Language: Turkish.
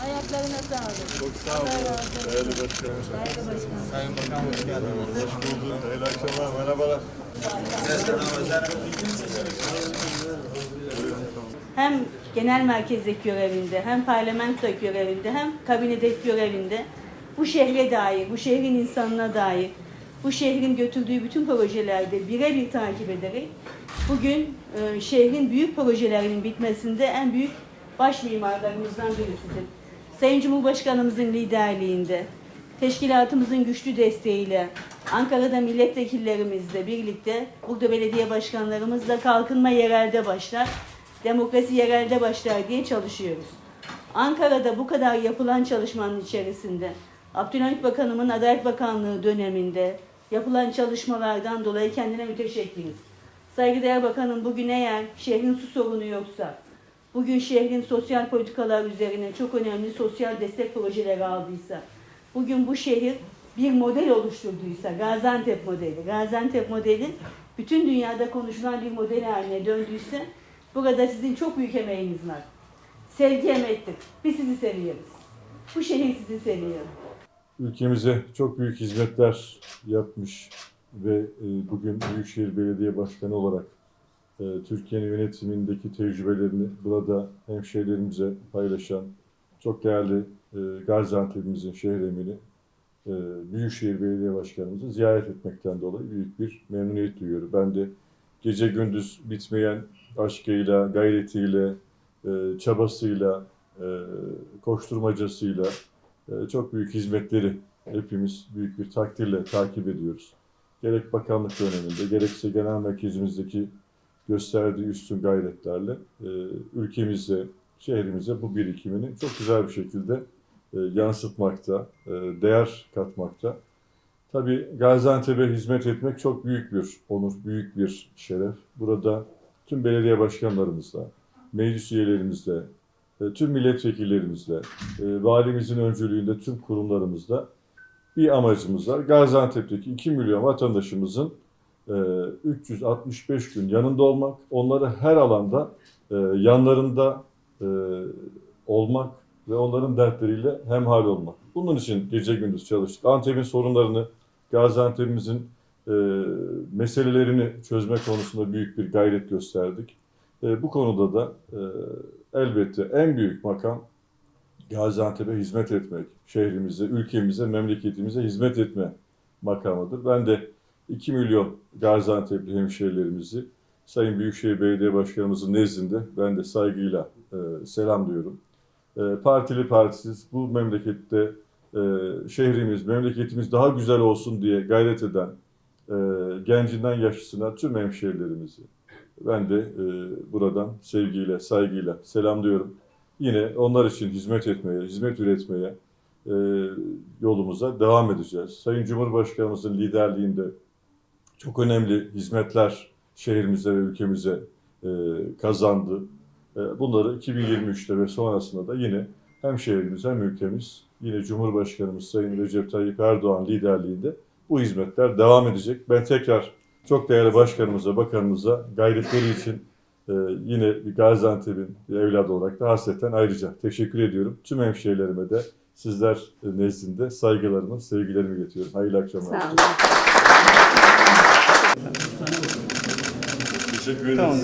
Ayaklarına sağlık. Çok sağ olun. Değerli başkanım. Sayın Bakan hoş geldiniz. Hoş bulduk. Hayırlı akşamlar. Merhabalar. Hem genel merkezdeki görevinde, hem parlamentodaki görevinde, hem kabinedeki görevinde bu şehre dair, bu şehrin insanına dair, bu şehrin götürdüğü bütün projelerde birebir takip ederek bugün şehrin büyük projelerinin bitmesinde en büyük baş mimarlarımızdan birisidir. Sayın Cumhurbaşkanımızın liderliğinde, teşkilatımızın güçlü desteğiyle, Ankara'da milletvekillerimizle birlikte, burada belediye başkanlarımızla kalkınma yerelde başlar, demokrasi yerelde başlar diye çalışıyoruz. Ankara'da bu kadar yapılan çalışmanın içerisinde, Abdülhamit Bakanımın Adalet Bakanlığı döneminde yapılan çalışmalardan dolayı kendine müteşekkiriz. Saygıdeğer Bakanım, bugün eğer şehrin su sorunu yoksa, bugün şehrin sosyal politikalar üzerine çok önemli sosyal destek projeleri aldıysa, bugün bu şehir bir model oluşturduysa, Gaziantep modeli bütün dünyada konuşulan bir model haline döndüyse, burada sizin çok büyük emeğiniz var. Sevgi emektir. Biz sizi seviyoruz. Bu şehir sizi seviyor. Ülkemize çok büyük hizmetler yapmış ve bugün Büyükşehir Belediye Başkanı olarak Türkiye'nin yönetimindeki tecrübelerini burada hemşehrilerimize paylaşan çok değerli Gaziantep'imizin şehir emini Büyükşehir Belediye Başkanımızı ziyaret etmekten dolayı büyük bir memnuniyet duyuyorum. Ben de gece gündüz bitmeyen aşkıyla, gayretiyle, çabasıyla, koşturmacasıyla çok büyük hizmetleri hepimiz büyük bir takdirle takip ediyoruz. Gerek bakanlık döneminde, gerekse genel merkezimizdeki gösterdiği üstün gayretlerle ülkemize, şehrimize bu birikimini çok güzel bir şekilde yansıtmakta, değer katmakta. Tabii Gaziantep'e hizmet etmek çok büyük bir onur, büyük bir şeref. Burada tüm belediye başkanlarımızla, meclis üyelerimizle, tüm milletvekillerimizle, valimizin öncülüğünde tüm kurumlarımızla bir amacımız var. Gaziantep'teki 2 milyon vatandaşımızın 365 gün yanında olmak, onları her alanda yanlarında olmak ve onların dertleriyle hemhal olmak. Bunun için gece gündüz çalıştık. Antep'in sorunlarını, Gaziantep'imizin meselelerini çözme konusunda büyük bir gayret gösterdik. Bu konuda da elbette en büyük makam Gaziantep'e hizmet etmek, şehrimize, ülkemize, memleketimize hizmet etme makamıdır. Ben de 2 milyon Gaziantep'li hemşehrilerimizi Sayın Büyükşehir Belediye Başkanımızın nezdinde ben de saygıyla selamlıyorum. Partili partisiz bu memlekette şehrimiz, memleketimiz daha güzel olsun diye gayret eden gencinden yaşlısına tüm hemşehrilerimizi ben de buradan sevgiyle, saygıyla selamlıyorum. Yine onlar için hizmet etmeye, hizmet üretmeye yolumuza devam edeceğiz. Sayın Cumhurbaşkanımızın liderliğinde çok önemli hizmetler şehrimize ve ülkemize kazandı. Bunları 2023'te ve sonrasında da yine hem şehrimiz hem ülkemiz, yine Cumhurbaşkanımız Sayın Recep Tayyip Erdoğan liderliğinde bu hizmetler devam edecek. Ben tekrar çok değerli başkanımıza, bakanımıza gayretleri için yine Gaziantep'in bir evladı olarak da hasreten ayrıca teşekkür ediyorum. Tüm hemşehrilerime de sizler nezdinde saygılarımı, sevgilerimi iletiyorum. Hayırlı akşamlar. Sağ olun. Teşekkür ederiz. Tamam.